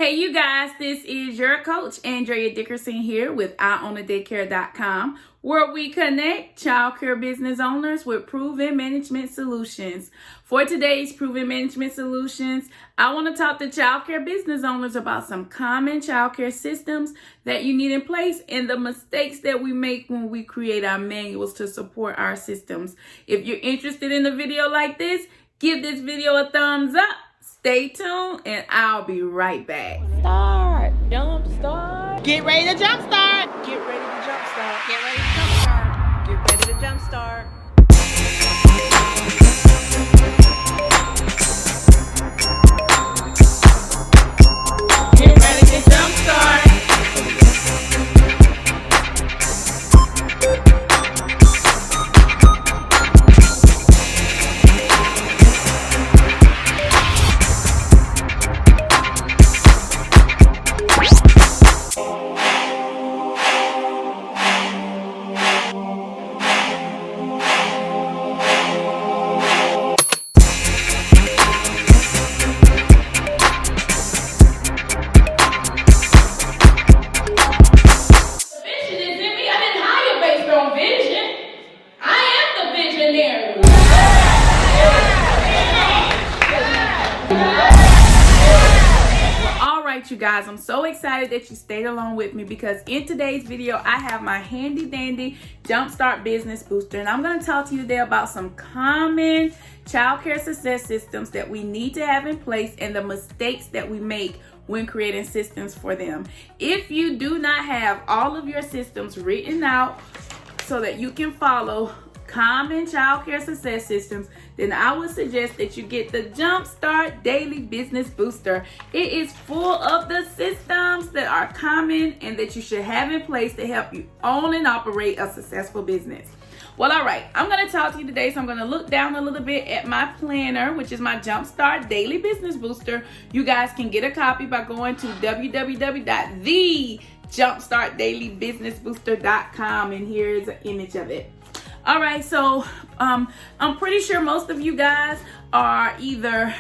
Hey you guys, this is your coach Andrea Dickerson here with IOwnADaycare.com, where we connect childcare business owners with proven management solutions. For today's proven management solutions, I want to talk to childcare business owners about some common childcare systems that you need in place and the mistakes that we make when we create our manuals to support our systems. If you're interested in a video like this, give this video a thumbs up. Stay tuned and I'll be right back. Jump start. Get ready to jump start. Get ready to jump start. Get ready to jump start. Get ready to jump start. Get ready to jump start. You guys, I'm so excited that you stayed along with me because in today's video I have my handy dandy Jumpstart Business Booster, and I'm going to talk to you today about some common childcare success systems that we need to have in place and the mistakes that we make when creating systems for them. If you do not have all of your systems written out so that you can follow common childcare success systems, then I would suggest that you get the Jumpstart Daily Business Booster. It is full of the systems that are common and that you should have in place to help you own and operate a successful business. Well, all right, I'm going to talk to you today, so I'm going to look down a little bit at my planner, which is my Jumpstart Daily Business Booster. You guys can get a copy by going to www.thejumpstartdailybusinessbooster.com, and here's an image of it. All right, so I'm pretty sure most of you guys are either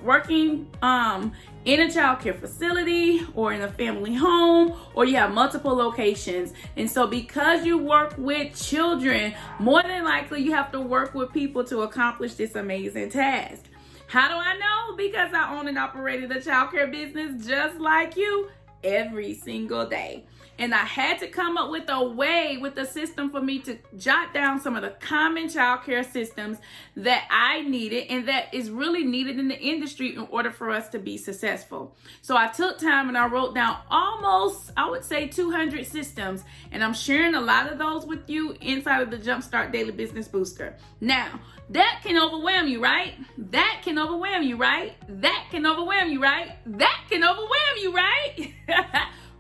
working in a childcare facility or in a family home, or you have multiple locations. And so because you work with children, more than likely you have to work with people to accomplish this amazing task. How do I know? Because I own and operated a childcare business just like you every single day. And I had to come up with a system for me to jot down some of the common childcare systems that I needed and that is really needed in the industry in order for us to be successful. So I took time and I wrote down almost, I would say, 200 systems, and I'm sharing a lot of those with you inside of the Jumpstart Daily Business Booster. Now, that can overwhelm you, right? That can overwhelm you, right? That can overwhelm you, right? That can overwhelm you, right?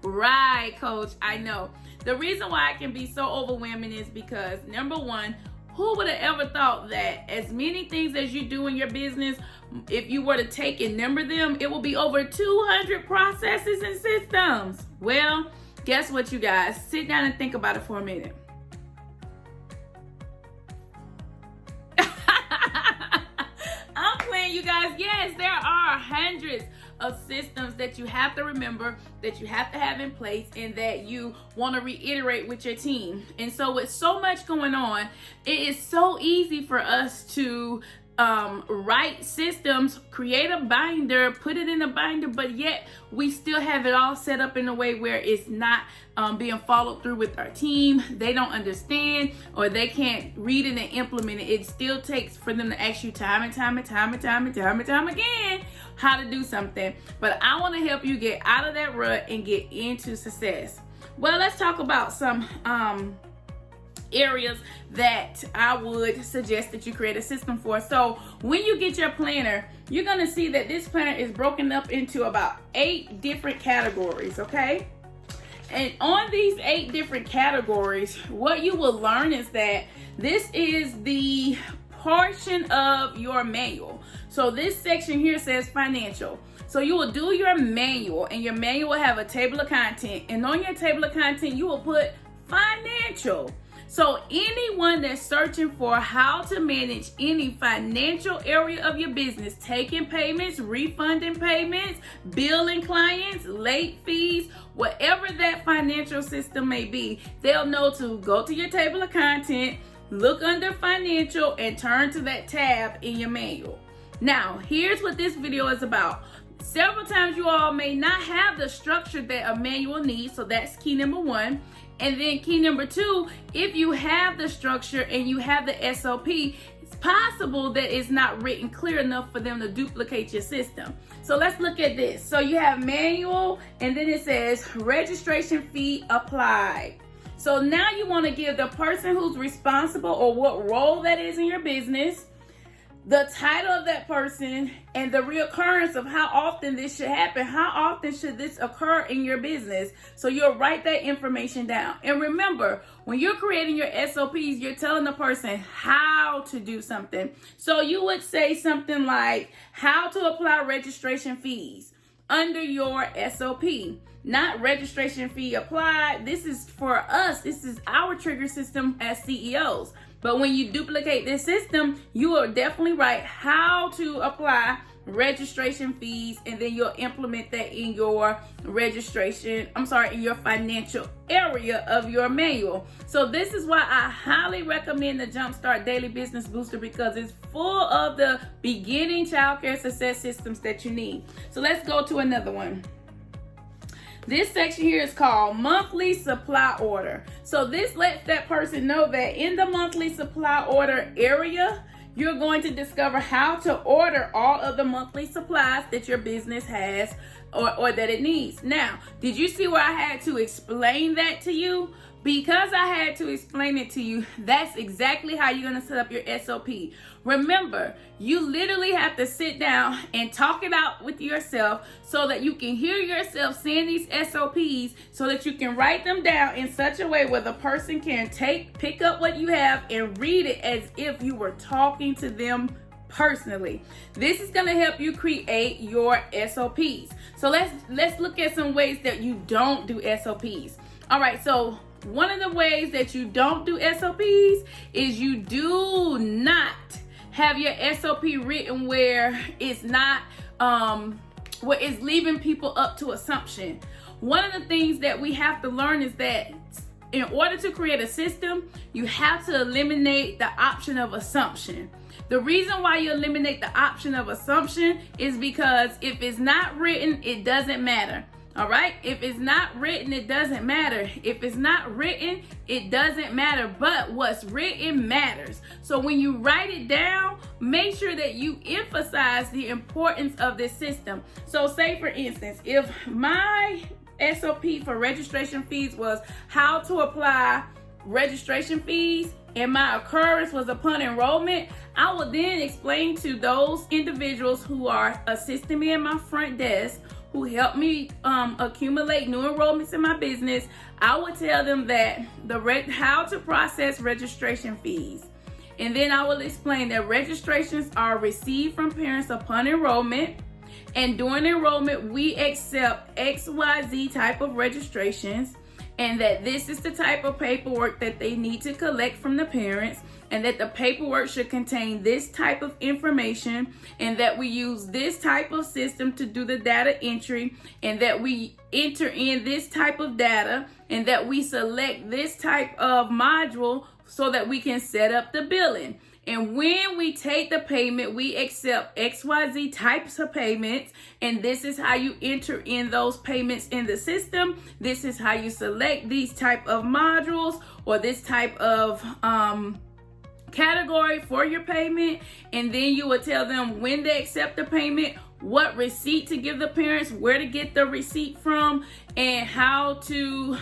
Right, coach, I know. The reason why it can be so overwhelming is because, number one, who would have ever thought that as many things as you do in your business, if you were to take and number them, it will be over 200 processes and systems? Well, guess what, you guys? Sit down and think about it for a minute. I'm playing, you guys. Yes, there are hundreds of systems that you have to remember, that you have to have in place, and that you want to reiterate with your team. And so with so much going on, it is so easy for us to write systems, create a binder, put it in a binder, but yet we still have it all set up in a way where it's not being followed through with our team. They don't understand, or they can't read it and implement it. It still takes for them to ask you time and time again how to do something. But I want to help you get out of that rut and get into success. Well, let's talk about some areas that I would suggest that you create a system for. So when you get your planner, you're going to see that this planner is broken up into about 8 different categories, okay? And on these 8 different categories, what you will learn is that this is the portion of your manual. So this section here says financial. So you will do your manual, and your manual will have a table of content, and on your table of content you will put financial. So anyone that's searching for how to manage any financial area of your business, taking payments, refunding payments, billing clients, late fees, whatever that financial system may be, they'll know to go to your table of content, look under financial, and turn to that tab in your manual. Now, here's what this video is about. Several times you all may not have the structure that a manual needs, so that's key number one. And then key number two, if you have the structure and you have the SOP, it's possible that it's not written clear enough for them to duplicate your system. So let's look at this. So you have manual, and then it says registration fee applied. So now you want to give the person who's responsible, or what role that is in your business, the title of that person, and the reoccurrence of how often this should happen. How often should this occur in your business? So you'll write that information down. And remember, when you're creating your SOPs, you're telling the person how to do something. So you would say something like, how to apply registration fees under your SOP. Not registration fee applied. This is for us. This is our trigger system as CEOs. But when you duplicate this system, you will definitely write how to apply registration fees, and then you'll implement that in your in your financial area of your manual. So this is why I highly recommend the Jumpstart Daily Business Booster, because it's full of the beginning childcare success systems that you need. So let's go to another one. This section here is called monthly supply order. So this lets that person know that in the monthly supply order area, you're going to discover how to order all of the monthly supplies that your business has or that it needs. Now, did you see where I had to explain that to you? Because I had to explain it to you, that's exactly how you're going to set up your SOP. Remember, you literally have to sit down and talk it out with yourself so that you can hear yourself saying these SOPs, so that you can write them down in such a way where the person can pick up what you have and read it as if you were talking to them personally. This is going to help you create your SOPs. So let's look at some ways that you don't do SOPs. All right, so one of the ways that you don't do SOPs is you do not have your SOP written where it's not where it's leaving people up to assumption. One of the things that we have to learn is that in order to create a system, you have to eliminate the option of assumption. The reason why you eliminate the option of assumption is because if it's not written, it doesn't matter. All right, if it's not written, it doesn't matter. If it's not written, it doesn't matter. But what's written matters. So when you write it down, make sure that you emphasize the importance of this system. So say for instance, if my SOP for registration fees was how to apply registration fees, and my occurrence was upon enrollment, I will then explain to those individuals who are assisting me in my front desk, who help me accumulate new enrollments in my business. I will tell them that how to process registration fees. And then I will explain that registrations are received from parents upon enrollment. And during enrollment, we accept XYZ type of registrations, and that this is the type of paperwork that they need to collect from the parents, and that the paperwork should contain this type of information, and that we use this type of system to do the data entry, and that we enter in this type of data, and that we select this type of module so that we can set up the billing. And when we take the payment, we accept XYZ types of payments, and this is how you enter in those payments in the system. This is how you select these type of modules or this type of category for your payment. And then you will tell them when they accept the payment, what receipt to give the parents, where to get the receipt from, and how to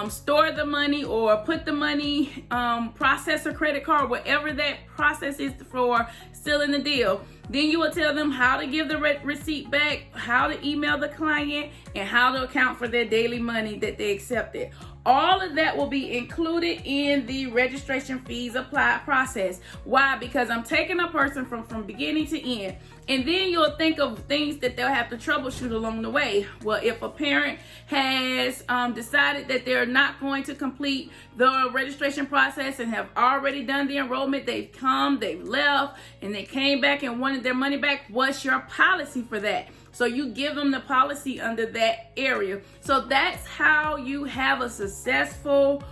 store the money or put the money, process a credit card, whatever that process is for sealing the deal. Then you will tell them how to give the receipt back, how to email the client, and how to account for their daily money that they accepted. All of that will be included in the registration fees applied process. Why? Because I'm taking a person from beginning to end. And then you'll think of things that they'll have to troubleshoot along the way. Well, if a parent has decided that they're not going to complete the registration process and have already done the enrollment, they've come, they've left, and they came back and wanted their money back, what's your policy for that? So you give them the policy under that area. So that's how you have a successful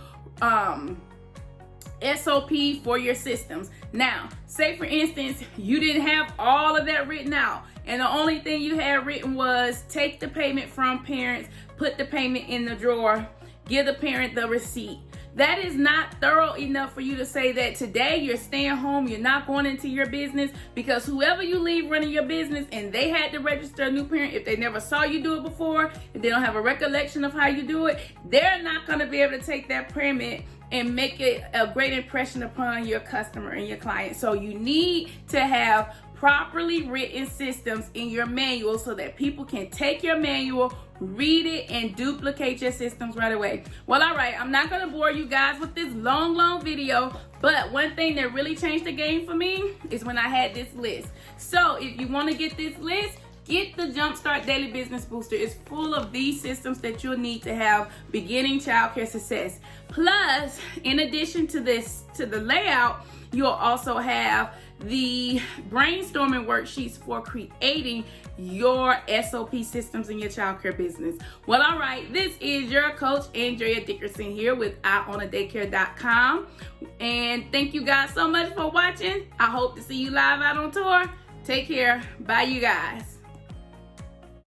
SOP for your systems. Now, say for instance, you didn't have all of that written out, and the only thing you had written was take the payment from parents, put the payment in the drawer, give the parent the receipt. That is not thorough enough for you to say that today you're staying home, you're not going into your business, because whoever you leave running your business and they had to register a new parent, if they never saw you do it before, if they don't have a recollection of how you do it, they're not going to be able to take that payment and make it a great impression upon your customer and your client. So you need to have properly written systems in your manual so that people can take your manual, read it, and duplicate your systems right away. Well, all right, I'm not gonna bore you guys with this long video, but one thing that really changed the game for me is when I had this list. So if you wanna get this list, get the Jumpstart Daily Business Booster. It's full of these systems that you'll need to have beginning childcare success. Plus, in addition to this, to the layout, you'll also have the brainstorming worksheets for creating your SOP systems in your childcare business. Well, all right, this is your coach, Andrea Dickerson, here with IOwnADaycare.com. And thank you guys so much for watching. I hope to see you live out on tour. Take care. Bye, you guys.